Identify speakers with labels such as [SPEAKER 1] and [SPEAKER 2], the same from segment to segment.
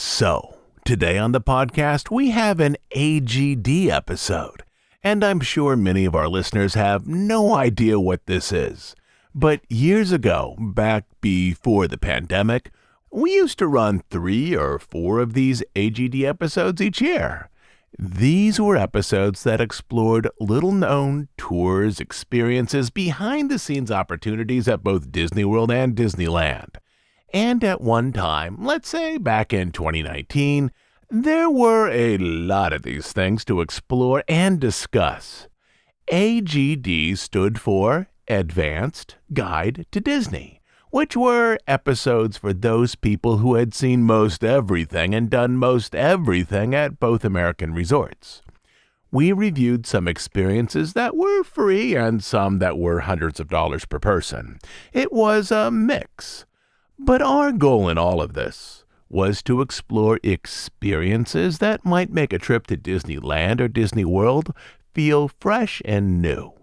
[SPEAKER 1] So, today on the podcast, we have an AGD episode, and I'm sure many of our listeners have no idea what this is. But years ago, back before the pandemic, we used to run 3 or 4 of these AGD episodes each year. These were episodes that explored little-known tours, experiences, behind-the-scenes opportunities at both Disney World and Disneyland. And at one time, let's say back in 2019, there were a lot of these things to explore and discuss. AGD stood for Advanced Guide to Disney, which were episodes for those people who had seen most everything and done most everything at both American resorts. We reviewed some experiences that were free and some that were hundreds of dollars per person. It was a mix. But our goal in all of this was to explore experiences that might make a trip to Disneyland or Disney World feel fresh and new.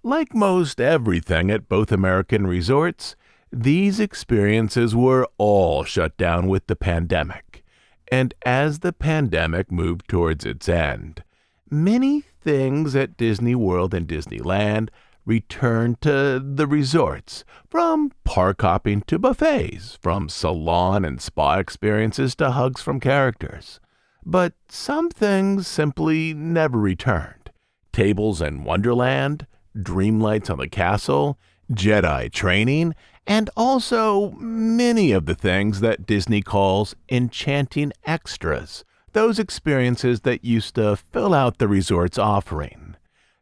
[SPEAKER 1] Like most everything at both American resorts, these experiences were all shut down with the pandemic. And as the pandemic moved towards its end, many things at Disney World and Disneyland returned to the resorts, from park hopping to buffets, from salon and spa experiences to hugs from characters. But some things simply never returned. Tables in Wonderland, Dreamlights on the Castle, Jedi training, and also many of the things that Disney calls enchanting extras, those experiences that used to fill out the resort's offering.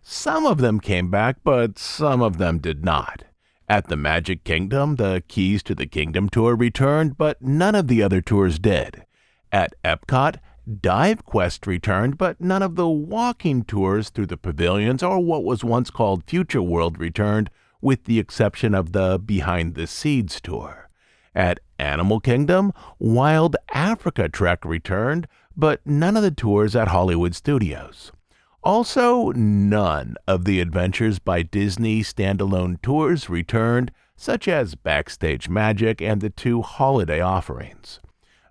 [SPEAKER 1] Some of them came back, but some of them did not. At the Magic Kingdom, the Keys to the Kingdom tour returned, but none of the other tours did. At Epcot, Dive Quest returned, but none of the walking tours through the pavilions or what was once called Future World returned, with the exception of the Behind the Seeds tour. At Animal Kingdom, Wild Africa Trek returned, but none of the tours at Hollywood Studios. Also, none of the Adventures by Disney standalone tours returned, such as Backstage Magic and the 2 holiday offerings.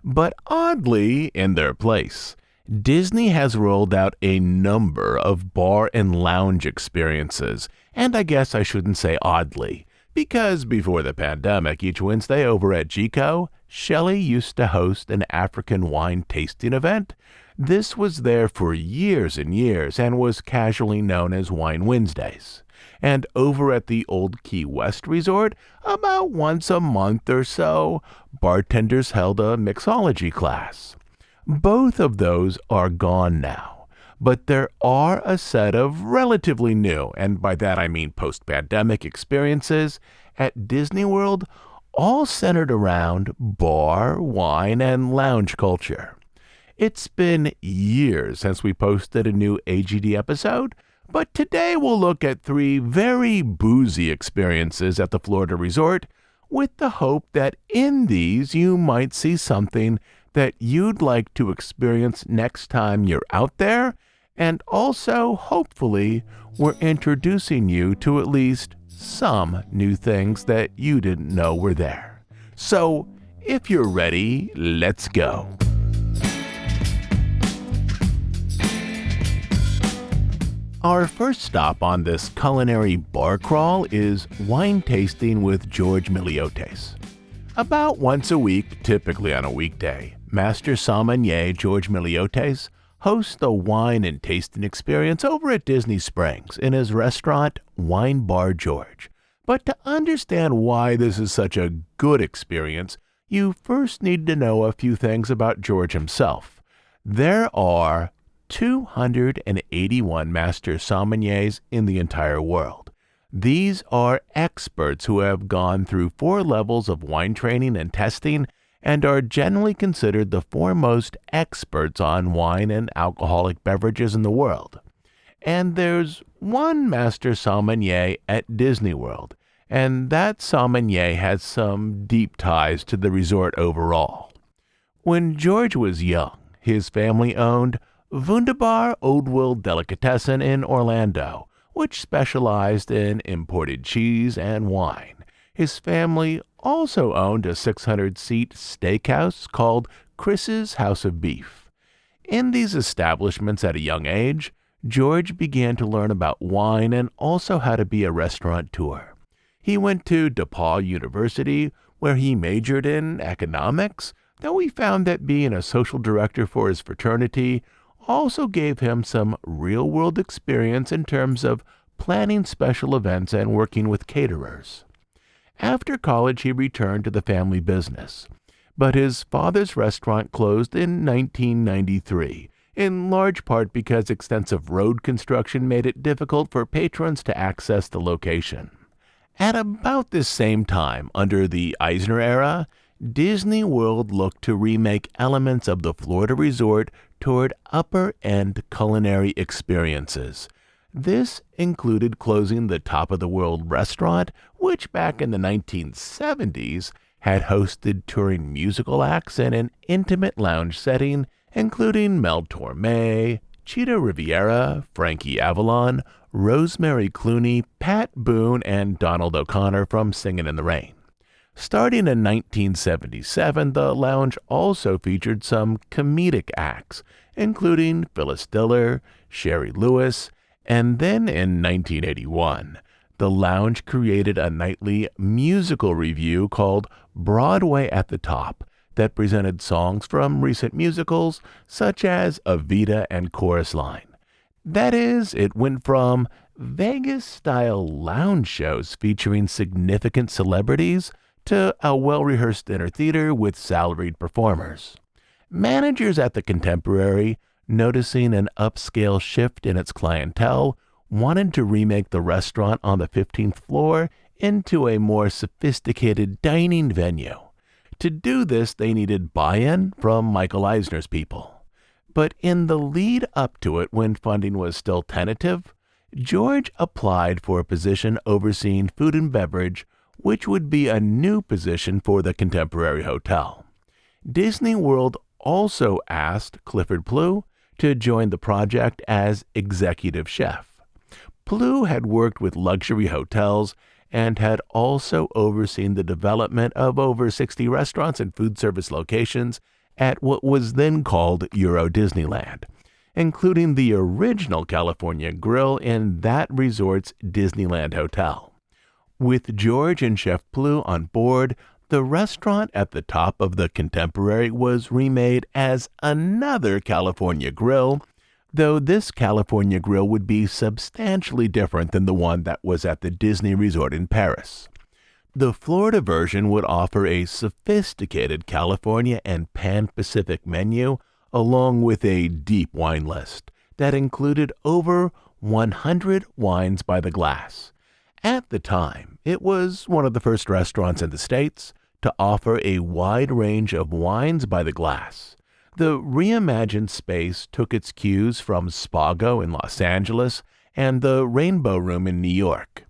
[SPEAKER 1] But oddly, in their place, Disney has rolled out a number of bar and lounge experiences, and I guess I shouldn't say oddly, because before the pandemic, each Wednesday over at GCO, Shelley used to host an African wine tasting event. This was there for years and years and was casually known as Wine Wednesdays. And over at the Old Key West Resort, about once a month or so, bartenders held a mixology class. Both of those are gone now, but there are a set of relatively new, and by that I mean post-pandemic experiences at Disney World, all centered around bar, wine, and lounge culture. It's been years since we posted a new AGD episode, but today we'll look at 3 very boozy experiences at the Florida resort, with the hope that in these you might see something that you'd like to experience next time you're out there, and also, hopefully, we're introducing you to at least some new things that you didn't know were there. So, if you're ready, let's go. Our first stop on this culinary bar crawl is wine tasting with George Miliotes. About once a week, typically on a weekday, Master Sommelier George Miliotes hosts the wine and tasting experience over at Disney Springs in his restaurant, Wine Bar George. But to understand why this is such a good experience, you first need to know a few things about George himself. There are 281 master sommeliers in the entire world. These are experts who have gone through 4 levels of wine training and testing and are generally considered the foremost experts on wine and alcoholic beverages in the world. And there's one master sommelier at Disney World, and that sommelier has some deep ties to the resort overall. When George was young, his family owned Wunderbar Old Delicatessen in Orlando, which specialized in imported cheese and wine. His family also owned a 600-seat steakhouse called Chris's House of Beef. In these establishments at a young age, George began to learn about wine and also how to be a restaurateur. He went to DePaul University, where he majored in economics, though he found that being a social director for his fraternity also gave him some real-world experience in terms of planning special events and working with caterers. After college, he returned to the family business, but his father's restaurant closed in 1993, in large part because extensive road construction made it difficult for patrons to access the location. At about this same time, under the Eisner era, Disney World looked to remake elements of the Florida resort toward upper-end culinary experiences. This included closing the Top of the World restaurant, which back in the 1970s had hosted touring musical acts in an intimate lounge setting, including Mel Torme, Cheetah Riviera, Frankie Avalon, Rosemary Clooney, Pat Boone, and Donald O'Connor from Singin' in the Rain. Starting in 1977, the lounge also featured some comedic acts, including Phyllis Diller, Sherry Lewis, and then in 1981, the lounge created a nightly musical review called Broadway at the Top that presented songs from recent musicals such as Evita and Chorus Line. That is, it went from Vegas-style lounge shows featuring significant celebrities to a well-rehearsed dinner theater with salaried performers. Managers at the Contemporary, noticing an upscale shift in its clientele, wanted to remake the restaurant on the 15th floor into a more sophisticated dining venue. To do this, they needed buy-in from Michael Eisner's people. But in the lead up to it, when funding was still tentative, George applied for a position overseeing food and beverage, which would be a new position for the Contemporary Hotel. Disney World also asked Clifford Plew to join the project as executive chef. Plew had worked with luxury hotels and had also overseen the development of over 60 restaurants and food service locations at what was then called Euro Disneyland, including the original California Grill in that resort's Disneyland Hotel. With George and Chef Plew on board, the restaurant at the Top of the Contemporary was remade as another California Grill, though this California Grill would be substantially different than the one that was at the Disney Resort in Paris. The Florida version would offer a sophisticated California and Pan-Pacific menu, along with a deep wine list that included over 100 wines by the glass. At the time, it was one of the first restaurants in the States to offer a wide range of wines by the glass. The reimagined space took its cues from Spago in Los Angeles and the Rainbow Room in New York.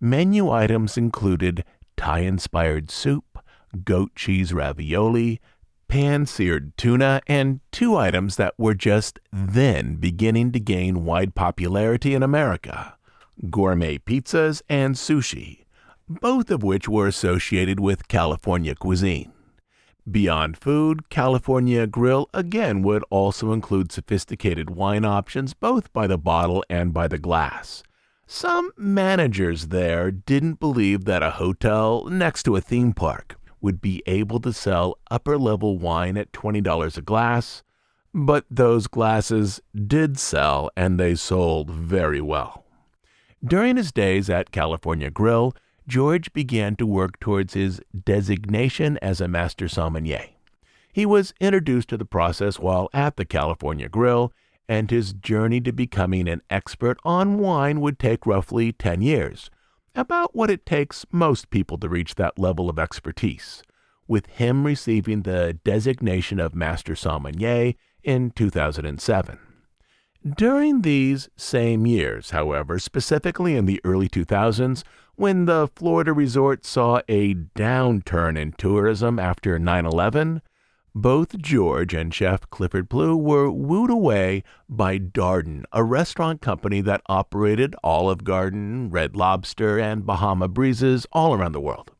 [SPEAKER 1] Menu items included Thai-inspired soup, goat cheese ravioli, pan-seared tuna, and two items that were just then beginning to gain wide popularity in America: gourmet pizzas and sushi, both of which were associated with California cuisine. Beyond food, California Grill again would also include sophisticated wine options both by the bottle and by the glass. Some managers there didn't believe that a hotel next to a theme park would be able to sell upper-level wine at $20 a glass, but those glasses did sell, and they sold very well. During his days at California Grill, George began to work towards his designation as a master sommelier. He was introduced to the process while at the California Grill, and his journey to becoming an expert on wine would take roughly 10 years, about what it takes most people to reach that level of expertise, with him receiving the designation of Master Sommelier in 2007. During these same years, however, specifically in the early 2000s, when the Florida resort saw a downturn in tourism after 9/11, both George and Chef Clifford Plew were wooed away by Darden, a restaurant company that operated Olive Garden, Red Lobster, and Bahama Breezes all around the world.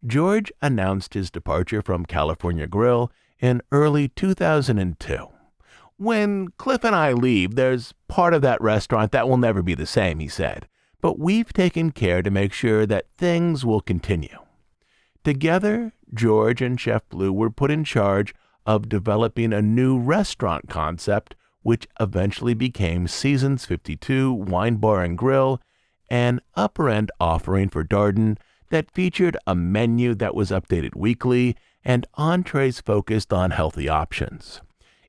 [SPEAKER 1] George announced his departure from California Grill in early 2002. "When Cliff and I leave, there's part of that restaurant that will never be the same," he said, "but we've taken care to make sure that things will continue." Together, George and Chef Blue were put in charge of developing a new restaurant concept, which eventually became Seasons 52 Wine Bar and Grill, an upper-end offering for Darden that featured a menu that was updated weekly and entrees focused on healthy options.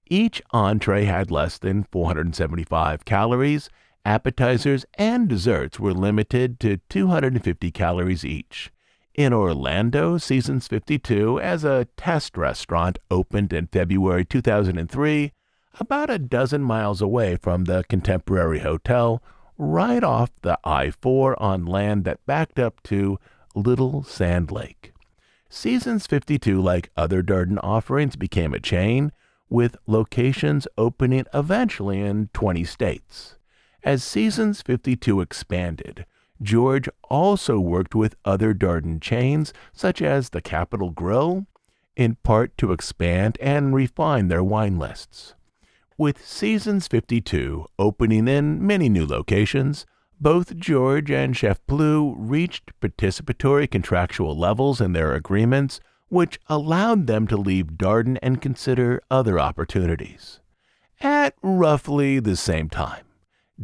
[SPEAKER 1] Each entree had less than 475 calories. Appetizers and desserts were limited to 250 calories each. In Orlando, Seasons 52, as a test restaurant, opened in February 2003, about a dozen miles away from the Contemporary Hotel, right off the I-4 on land that backed up to Little Sand Lake. Seasons 52, like other Darden offerings, became a chain, with locations opening eventually in 20 states. As Seasons 52 expanded, George also worked with other Darden chains, such as the Capitol Grill, in part to expand and refine their wine lists. With Seasons 52 opening in many new locations, both George and Chef Blue reached participatory contractual levels in their agreements, which allowed them to leave Darden and consider other opportunities. At roughly the same time,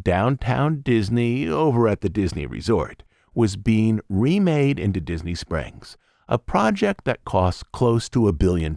[SPEAKER 1] Downtown Disney, over at the Disney Resort, was being remade into Disney Springs, a project that cost close to $1 billion.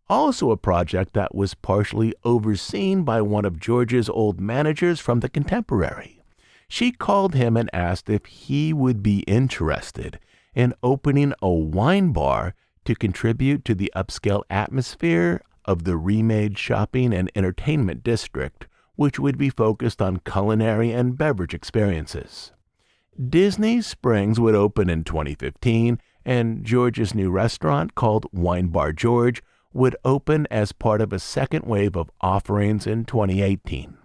[SPEAKER 1] Also a project that was partially overseen by one of George's old managers from the Contemporary. She called him and asked if he would be interested in opening a wine bar to contribute to the upscale atmosphere of the remade shopping and entertainment district, which would be focused on culinary and beverage experiences. Disney Springs would open in 2015, and George's new restaurant, called Wine Bar George, would open as part of a second wave of offerings in 2018.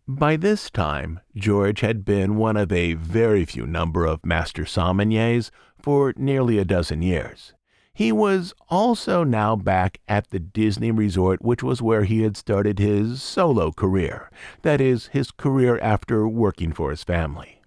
[SPEAKER 1] By this time, George had been one of a very few number of master sommeliers for nearly a dozen years. He was also now back at the Disney Resort, which was where he had started his solo career, that is, his career after working for his family.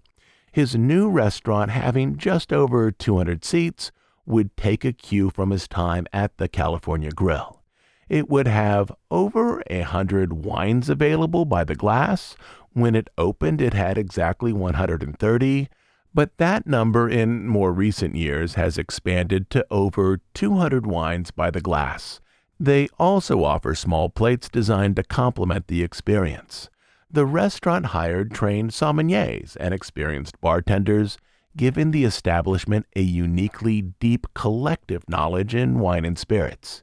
[SPEAKER 1] His new restaurant, having just over 200 seats, would take a cue from his time at the California Grill. It would have over 100 wines available by the glass. When it opened, it had exactly 130, but that number in more recent years has expanded to over 200 wines by the glass. They also offer small plates designed to complement the experience. The restaurant hired trained sommeliers and experienced bartenders, giving the establishment a uniquely deep collective knowledge in wine and spirits.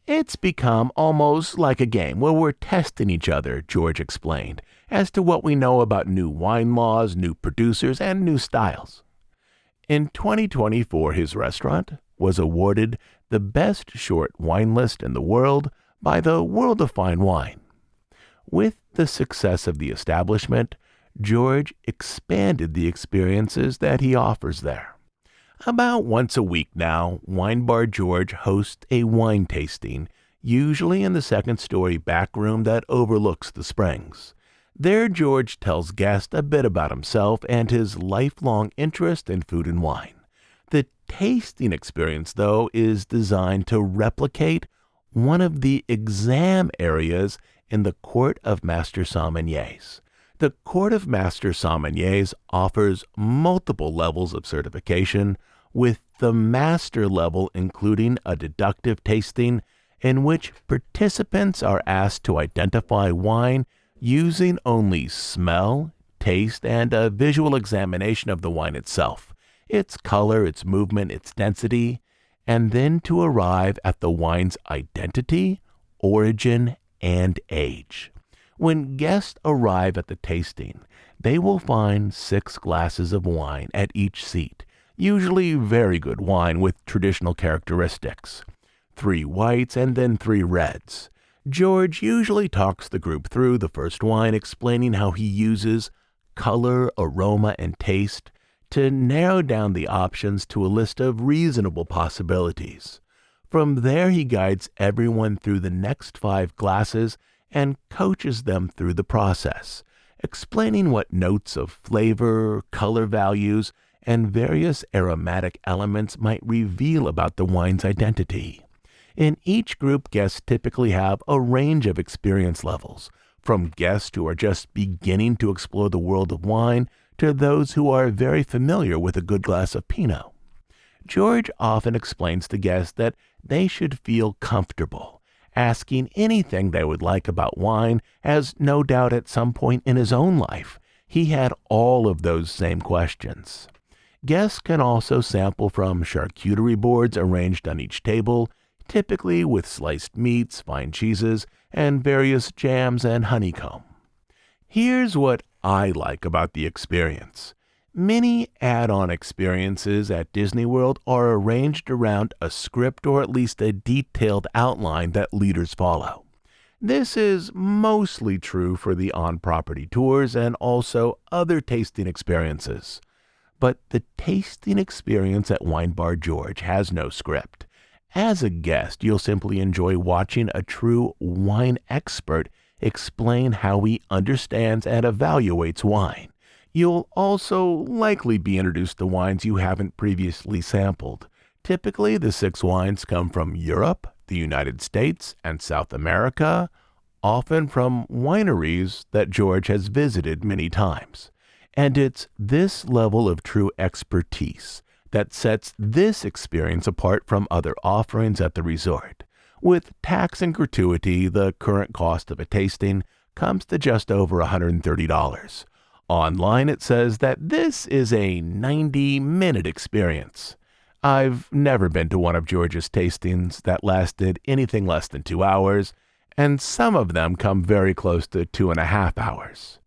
[SPEAKER 1] "It's become almost like a game where we're testing each other," George explained, "as to what we know about new wine laws, new producers, and new styles." In 2024, his restaurant was awarded the best short wine list in the world by the World of Fine Wine. With the success of the establishment, George expanded the experiences that he offers there. About once a week now, Wine Bar George hosts a wine tasting, usually in the second-story back room that overlooks the Springs. There, George tells guests a bit about himself and his lifelong interest in food and wine. The tasting experience, though, is designed to replicate one of the exam areas in the Court of Master Sommeliers. The Court of Master Sommeliers offers multiple levels of certification, with the master level including a deductive tasting in which participants are asked to identify wine using only smell, taste, and a visual examination of the wine itself, its color, its movement, its density, and then to arrive at the wine's identity, origin, and age. When guests arrive at the tasting, they will find 6 glasses of wine at each seat, usually very good wine with traditional characteristics. 3 whites and then 3 reds. George usually talks the group through the first wine, explaining how he uses color, aroma, and taste to narrow down the options to a list of reasonable possibilities. From there, he guides everyone through the next 5 glasses and coaches them through the process, explaining what notes of flavor, color values, and various aromatic elements might reveal about the wine's identity. In each group, guests typically have a range of experience levels, from guests who are just beginning to explore the world of wine to those who are very familiar with a good glass of Pinot. George often explains to guests that they should feel comfortable asking anything they would like about wine, as no doubt at some point in his own life he had all of those same questions. Guests can also sample from charcuterie boards arranged on each table, typically with sliced meats, fine cheeses, and various jams and honeycomb. Here's what I like about the experience. Many add-on experiences at Disney World are arranged around a script or at least a detailed outline that leaders follow. This is mostly true for the on-property tours and also other tasting experiences. But the tasting experience at Wine Bar George has no script. As a guest, you'll simply enjoy watching a true wine expert explain how he understands and evaluates wine. You'll also likely be introduced to wines you haven't previously sampled. Typically, the 6 wines come from Europe, the United States, and South America, often from wineries that George has visited many times. And it's this level of true expertise that sets this experience apart from other offerings at the resort. With tax and gratuity, the current cost of a tasting comes to just over $130. Online, it says that this is a 90-minute experience. I've never been to one of George's tastings that lasted anything less than 2 hours, and some of them come very close to 2.5 hours.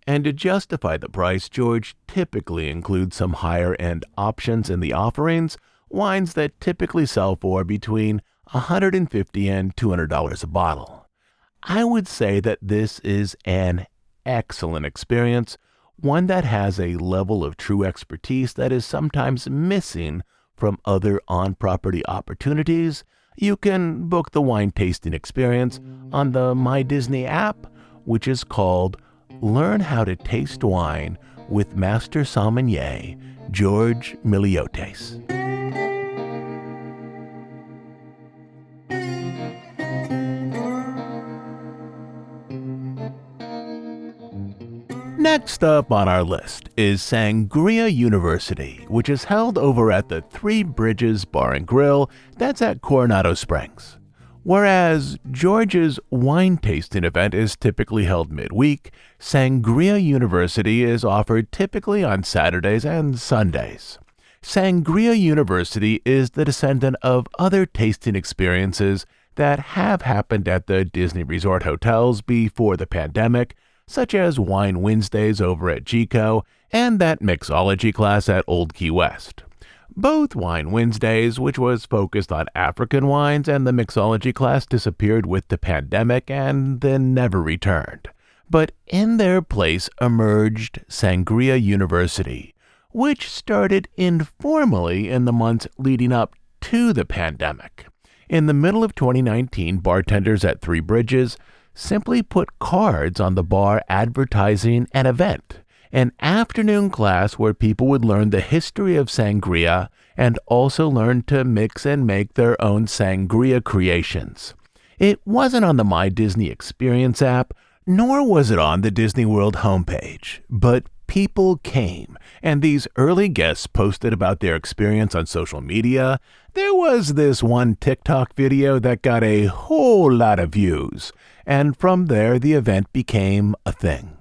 [SPEAKER 1] And to justify the price, George typically includes some higher-end options in the offerings, wines that typically sell for between $150 and $200 a bottle. I would say that this is an excellent experience, one that has a level of true expertise that is sometimes missing from other on-property opportunities. You can book the wine tasting experience on the My Disney app, which is called Learn How to Taste Wine with Master Sommelier George Miliotes. Next up on our list is Sangria University, which is held over at the Three Bridges Bar and Grill that's at Coronado Springs. Whereas George's wine tasting event is typically held midweek, Sangria University is offered typically on Saturdays and Sundays. Sangria University is the descendant of other tasting experiences that have happened at the Disney Resort hotels before the pandemic, such as Wine Wednesdays over at GCO and that mixology class at Old Key West. Both Wine Wednesdays, which was focused on African wines, and the mixology class disappeared with the pandemic and then never returned. But in their place emerged Sangria University, which started informally in the months leading up to the pandemic. In the middle of 2019, bartenders at Three Bridges simply put cards on the bar advertising an event, an afternoon class where people would learn the history of sangria and also learn to mix and make their own sangria creations. It wasn't on the My Disney Experience app, nor was it on the Disney World homepage, but people came, and these early guests posted about their experience on social media. There was this one TikTok video that got a whole lot of views, and from there the event became a thing.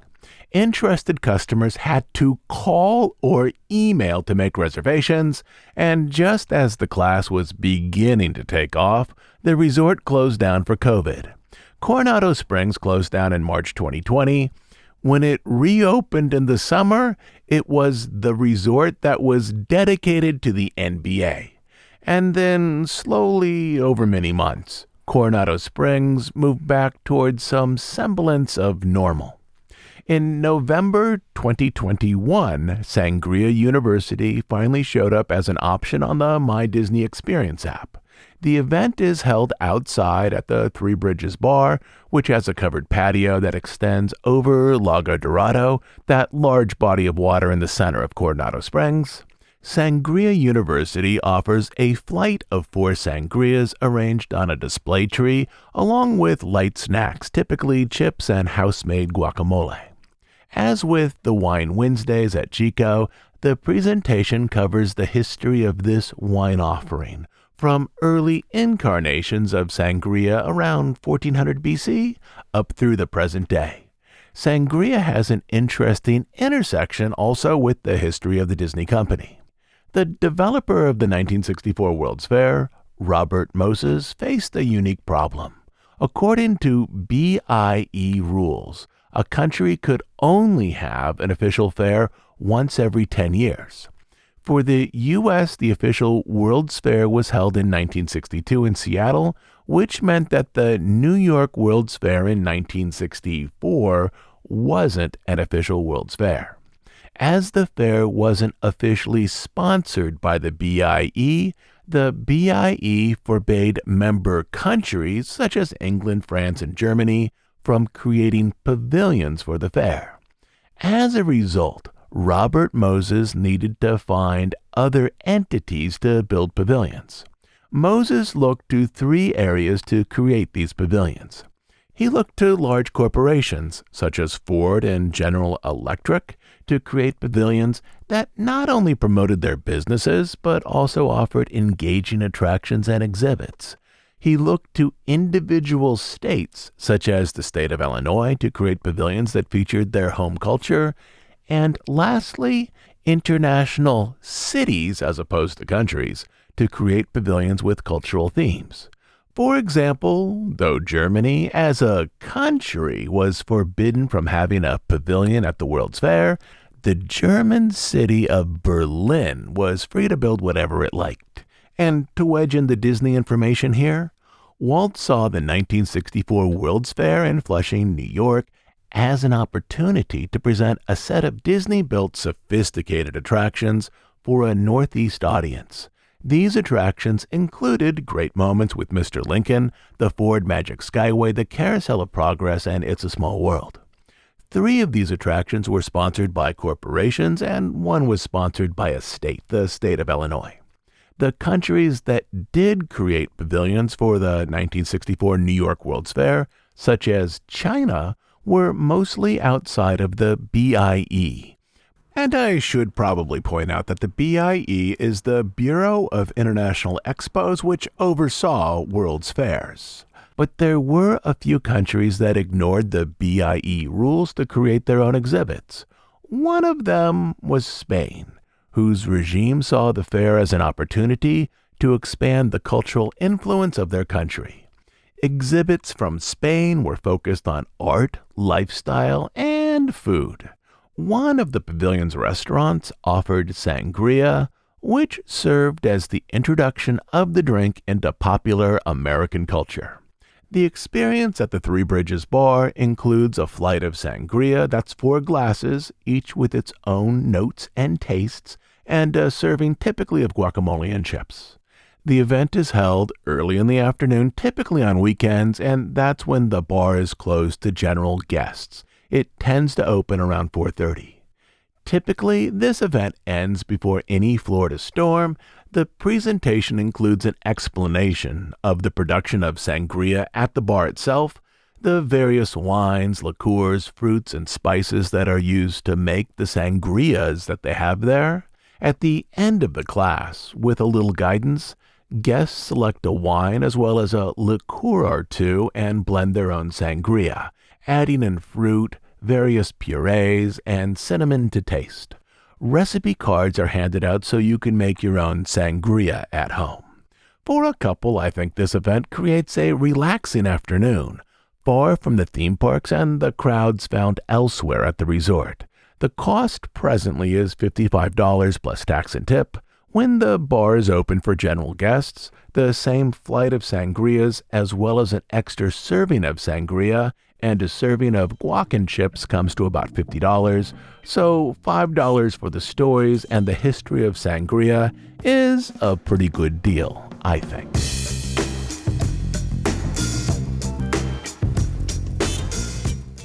[SPEAKER 1] Interested customers had to call or email to make reservations, and just as the class was beginning to take off, the resort closed down for COVID. Coronado Springs closed down in March 2020. When it reopened in the summer, it was the resort that was dedicated to the NBA. And then, slowly, over many months, Coronado Springs moved back towards some semblance of normal. In November 2021, Sangria University finally showed up as an option on the My Disney Experience app. The event is held outside at the Three Bridges Bar, which has a covered patio that extends over Lago Dorado, that large body of water in the center of Coronado Springs. Sangria University offers a flight of 4 sangrias arranged on a display tree, along with light snacks, typically chips and house-made guacamole. As with the Wine Wednesdays at Chico, the presentation covers the history of this wine offering, from early incarnations of sangria around 1400 BC up through the present day. Sangria has an interesting intersection also with the history of the Disney Company. The developer of the 1964 World's Fair, Robert Moses, faced a unique problem. According to BIE rules, a country could only have an official fair once every 10 years. For the U.S., the official World's Fair was held in 1962 in Seattle, which meant that the New York World's Fair in 1964 wasn't an official World's Fair. As the fair wasn't officially sponsored by the BIE forbade member countries such as England, France, and Germany from creating pavilions for the fair. As a result, Robert Moses needed to find other entities to build pavilions. Moses looked to 3 areas to create these pavilions. He looked to large corporations, such as Ford and General Electric, to create pavilions that not only promoted their businesses, but also offered engaging attractions and exhibits. He looked to individual states, such as the state of Illinois, to create pavilions that featured their home culture. And lastly, international cities, as opposed to countries, to create pavilions with cultural themes. For example, though Germany as a country was forbidden from having a pavilion at the World's Fair, the German city of Berlin was free to build whatever it liked. And to wedge in the Disney information here, Walt saw the 1964 World's Fair in Flushing, New York, as an opportunity to present a set of Disney-built sophisticated attractions for a Northeast audience. These attractions included great moments with Mr. Lincoln, the Ford Magic Skyway, the Carousel of Progress, and It's a Small World. 3 of these attractions were sponsored by corporations, and 1 was sponsored by a state, the state of Illinois. The countries that did create pavilions for the 1964 New York World's Fair, such as China, were mostly outside of the BIE. And I should probably point out that the BIE is the Bureau of International Expos, which oversaw World's Fairs. But there were a few countries that ignored the BIE rules to create their own exhibits. One of them was Spain, whose regime saw the fair as an opportunity to expand the cultural influence of their country. Exhibits from Spain were focused on art, lifestyle, and food. One of the pavilion's restaurants offered sangria, which served as the introduction of the drink into popular American culture. The experience at the Three Bridges Bar includes a flight of sangria, that's 4 glasses, each with its own notes and tastes, and a serving typically of guacamole and chips. The event is held early in the afternoon, typically on weekends, and that's when the bar is closed to general guests. It tends to open around 4:30. Typically, this event ends before any Florida storm. The presentation includes an explanation of the production of sangria at the bar itself, the various wines, liqueurs, fruits, and spices that are used to make the sangrias that they have there. At the end of the class, with a little guidance, guests select a wine as well as a liqueur or 2 and blend their own sangria, adding in fruit, various purees, and cinnamon to taste. Recipe cards are handed out so you can make your own sangria at home. For a couple, I think this event creates a relaxing afternoon, far from the theme parks and the crowds found elsewhere at the resort. The cost presently is $55 plus tax and tip. When the bar is open for general guests, the same flight of sangrias as well as an extra serving of sangria and a serving of guac and chips comes to about $50, so $5 for the stories and the history of sangria is a pretty good deal, I think.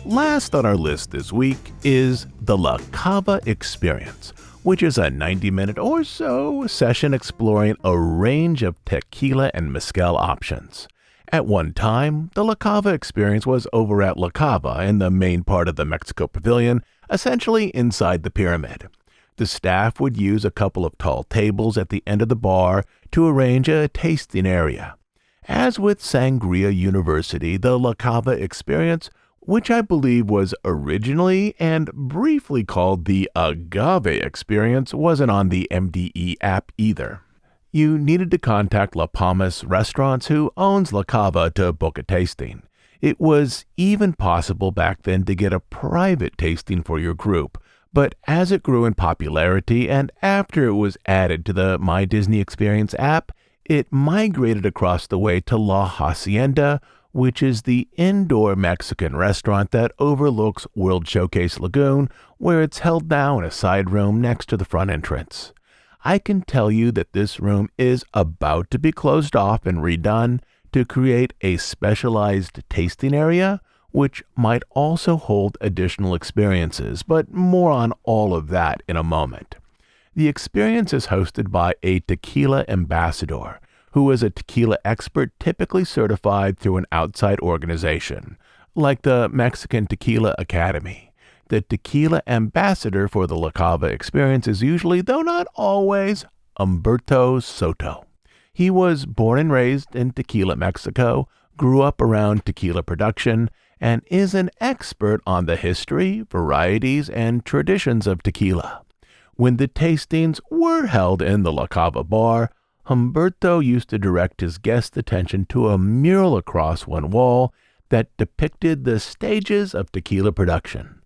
[SPEAKER 1] Last on our list this week is the La Cava Experience, which is a 90-minute or so session exploring a range of tequila and mezcal options. At one time, the La Cava Experience was over at La Cava in the main part of the Mexico Pavilion, essentially inside the pyramid. The staff would use a couple of tall tables at the end of the bar to arrange a tasting area. As with Sangria University, the La Cava Experience, which I believe was originally and briefly called the Agave Experience, wasn't on the MDE app either. You needed to contact La Palmas Restaurants, who owns La Cava, to book a tasting. It was even possible back then to get a private tasting for your group, but as it grew in popularity and after it was added to the My Disney Experience app, it migrated across the way to La Hacienda, which is the indoor Mexican restaurant that overlooks World Showcase Lagoon, where it's held now in a side room next to the front entrance. I can tell you that this room is about to be closed off and redone to create a specialized tasting area, which might also hold additional experiences, but more on all of that in a moment. The experience is hosted by a tequila ambassador, who is a tequila expert typically certified through an outside organization, like the Mexican Tequila Academy. The tequila ambassador for the La Cava Experience is usually, though not always, Humberto Soto. He was born and raised in Tequila, Mexico, grew up around tequila production, and is an expert on the history, varieties, and traditions of tequila. When the tastings were held in the La Cava bar, Humberto used to direct his guests' attention to a mural across one wall that depicted the stages of tequila production.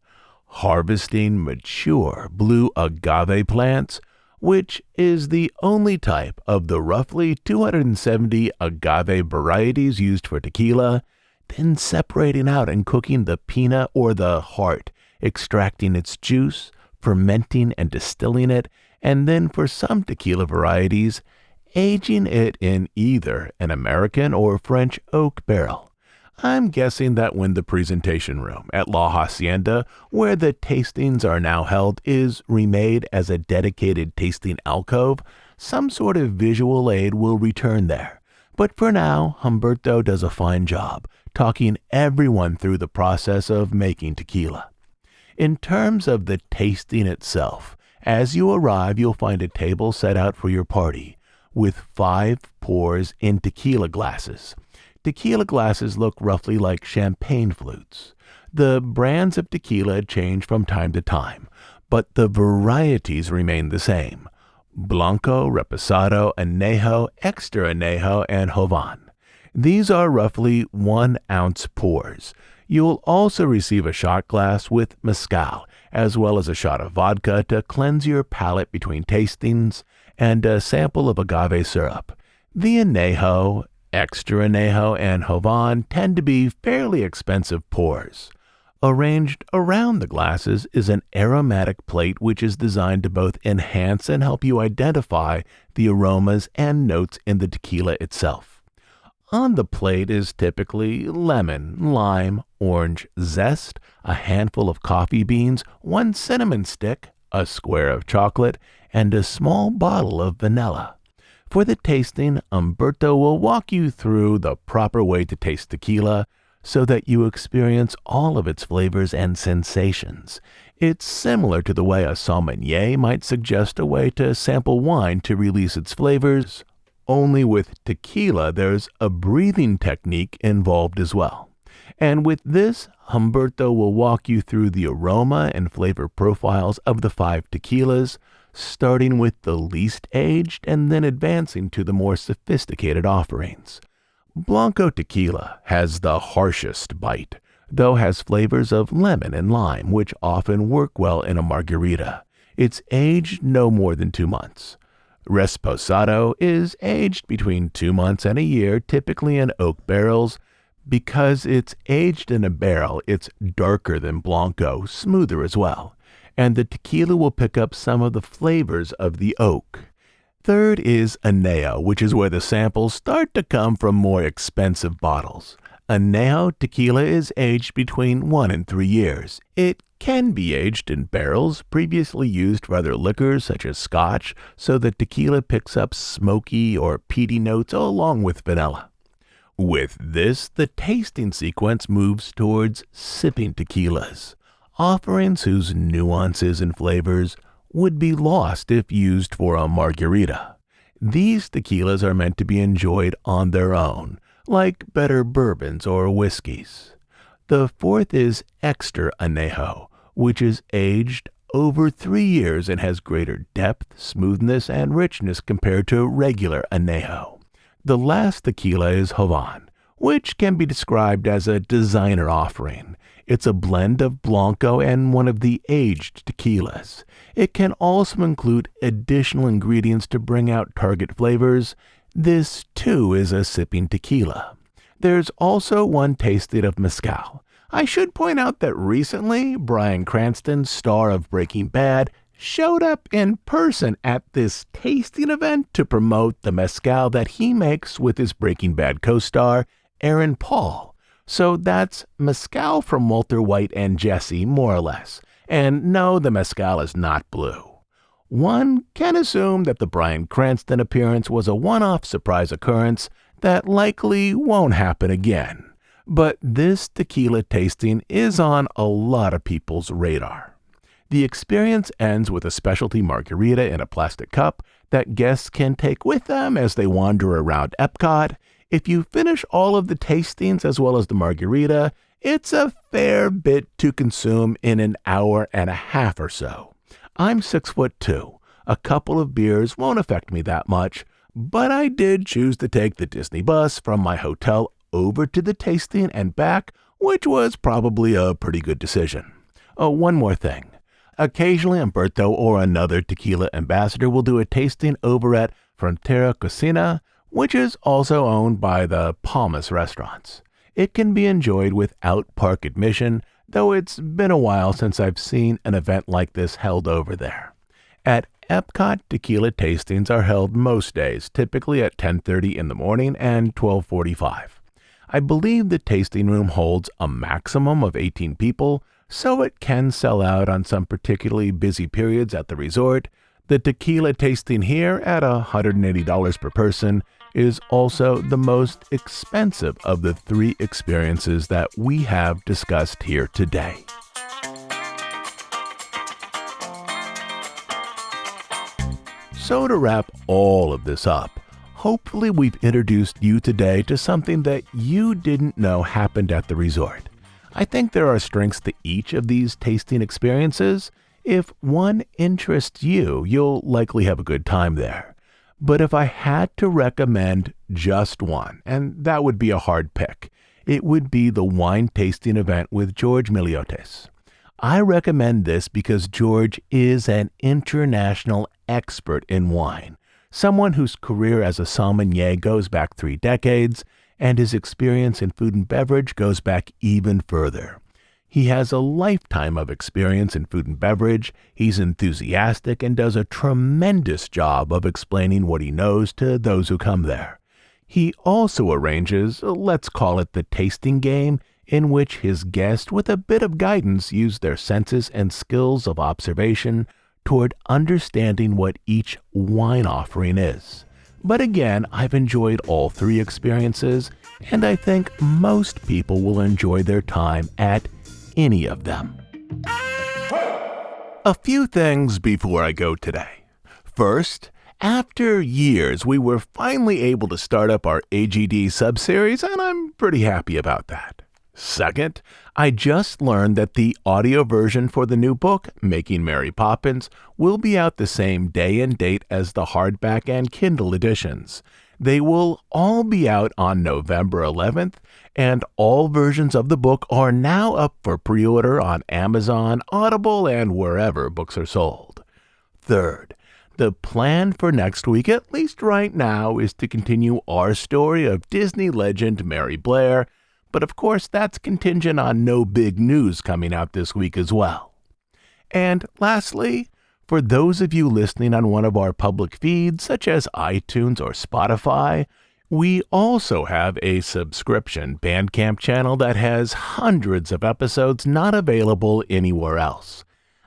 [SPEAKER 1] Harvesting mature blue agave plants, which is the only type of the roughly 270 agave varieties used for tequila, then separating out and cooking the pina or the heart, extracting its juice, fermenting and distilling it, and then for some tequila varieties, aging it in either an American or French oak barrel. I'm guessing that when the presentation room at La Hacienda, where the tastings are now held, is remade as a dedicated tasting alcove, some sort of visual aid will return there. But for now, Humberto does a fine job talking everyone through the process of making tequila. In terms of the tasting itself, as you arrive, you'll find a table set out for your party with 5 pours in tequila glasses. Tequila glasses look roughly like champagne flutes. The brands of tequila change from time to time, but the varieties remain the same: Blanco, Reposado, Añejo, Extra Añejo, and Joven. These are roughly 1-ounce pours. You'll also receive a shot glass with mezcal, as well as a shot of vodka to cleanse your palate between tastings, and a sample of agave syrup. The Añejo, Extra Añejo, and Joven tend to be fairly expensive pours. Arranged around the glasses is an aromatic plate which is designed to both enhance and help you identify the aromas and notes in the tequila itself. On the plate is typically lemon, lime, orange zest, a handful of coffee beans, 1 cinnamon stick, a square of chocolate, and a small bottle of vanilla. For the tasting, Humberto will walk you through the proper way to taste tequila so that you experience all of its flavors and sensations. It's similar to the way a sommelier might suggest a way to sample wine to release its flavors, only with tequila there's a breathing technique involved as well. And with this, Humberto will walk you through the aroma and flavor profiles of the 5 tequilas, starting with the least aged and then advancing to the more sophisticated offerings. Blanco tequila has the harshest bite, though has flavors of lemon and lime, which often work well in a margarita. It's aged no more than 2 months. Reposado is aged between 2 months and a year, typically in oak barrels. Because it's aged in a barrel, it's darker than Blanco, smoother as well, and the tequila will pick up some of the flavors of the oak. Third is Añejo, which is where the samples start to come from more expensive bottles. Añejo tequila is aged between 1 and 3 years. It can be aged in barrels previously used for other liquors such as scotch, so that tequila picks up smoky or peaty notes along with vanilla. With this, the tasting sequence moves towards sipping tequilas, offerings whose nuances and flavors would be lost if used for a margarita. These tequilas are meant to be enjoyed on their own, like better bourbons or whiskeys. The fourth is extra añejo, which is aged over 3 years and has greater depth, smoothness, and richness compared to regular añejo. The last tequila is Joven, which can be described as a designer offering. It's a blend of Blanco and one of the aged tequilas. It can also include additional ingredients to bring out target flavors. This, too, is a sipping tequila. There's also one tasted of mezcal. I should point out that recently, Bryan Cranston, star of Breaking Bad, showed up in person at this tasting event to promote the mezcal that he makes with his Breaking Bad co-star, Aaron Paul. So that's mezcal from Walter White and Jesse, more or less. And no, the mezcal is not blue. One can assume that the Bryan Cranston appearance was a one-off surprise occurrence that likely won't happen again. But this tequila tasting is on a lot of people's radar. The experience ends with a specialty margarita in a plastic cup that guests can take with them as they wander around Epcot. If you finish all of the tastings as well as the margarita, it's a fair bit to consume in an hour and a half or so. I'm 6'2". A couple of beers won't affect me that much, but I did choose to take the Disney bus from my hotel over to the tasting and back, which was probably a pretty good decision. Oh, one more thing. Occasionally, Humberto or another tequila ambassador will do a tasting over at Frontera Cocina, which is also owned by the Palmas restaurants. It can be enjoyed without park admission, though it's been a while since I've seen an event like this held over there. At Epcot, tequila tastings are held most days, typically at 10:30 in the morning and 12:45. I believe the tasting room holds a maximum of 18 people, so it can sell out on some particularly busy periods at the resort. The tequila tasting here at $180 per person is also the most expensive of the 3 experiences that we have discussed here today. So to wrap all of this up, hopefully we've introduced you today to something that you didn't know happened at the resort. I think there are strengths to each of these tasting experiences. If one interests you, you'll likely have a good time there. But if I had to recommend just one, and that would be a hard pick, it would be the wine tasting event with George Miliotes. I recommend this because George is an international expert in wine, someone whose career as a sommelier goes back 3 decades, and his experience in food and beverage goes back even further. He has a lifetime of experience in food and beverage. He's enthusiastic and does a tremendous job of explaining what he knows to those who come there. He also arranges, let's call it the tasting game, in which his guests, with a bit of guidance, use their senses and skills of observation toward understanding what each wine offering is. But again, I've enjoyed all 3 experiences, and I think most people will enjoy their time at any of them. A few things before I go today. First, after years, we were finally able to start up our AGD subseries, and I'm pretty happy about that. Second, I just learned that the audio version for the new book, Making Mary Poppins, will be out the same day and date as the hardback and Kindle editions. They will all be out on November 11th, and all versions of the book are now up for pre-order on Amazon, Audible, and wherever books are sold. Third, the plan for next week, at least right now, is to continue our story of Disney legend Mary Blair, but of course that's contingent on no big news coming out this week as well. And lastly, for those of you listening on one of our public feeds, such as iTunes or Spotify, We also have a subscription Bandcamp channel that has hundreds of episodes not available anywhere else.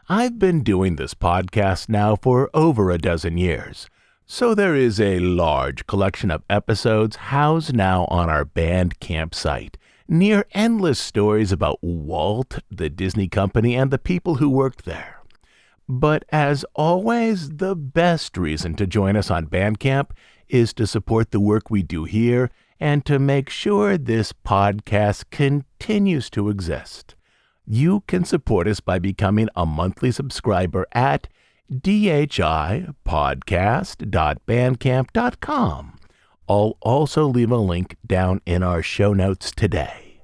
[SPEAKER 1] I've been doing this podcast now for over a dozen years, so there is a large collection of episodes housed now on our Bandcamp site, near endless stories about Walt, the Disney company, and the people who worked there. But as always, the best reason to join us on Bandcamp is to support the work we do here and to make sure this podcast continues to exist. You can support us by becoming a monthly subscriber at dhipodcast.bandcamp.com. I'll also leave a link down in our show notes today.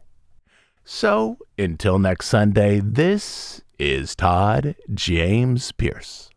[SPEAKER 1] So, until next Sunday, this is Todd James Pierce.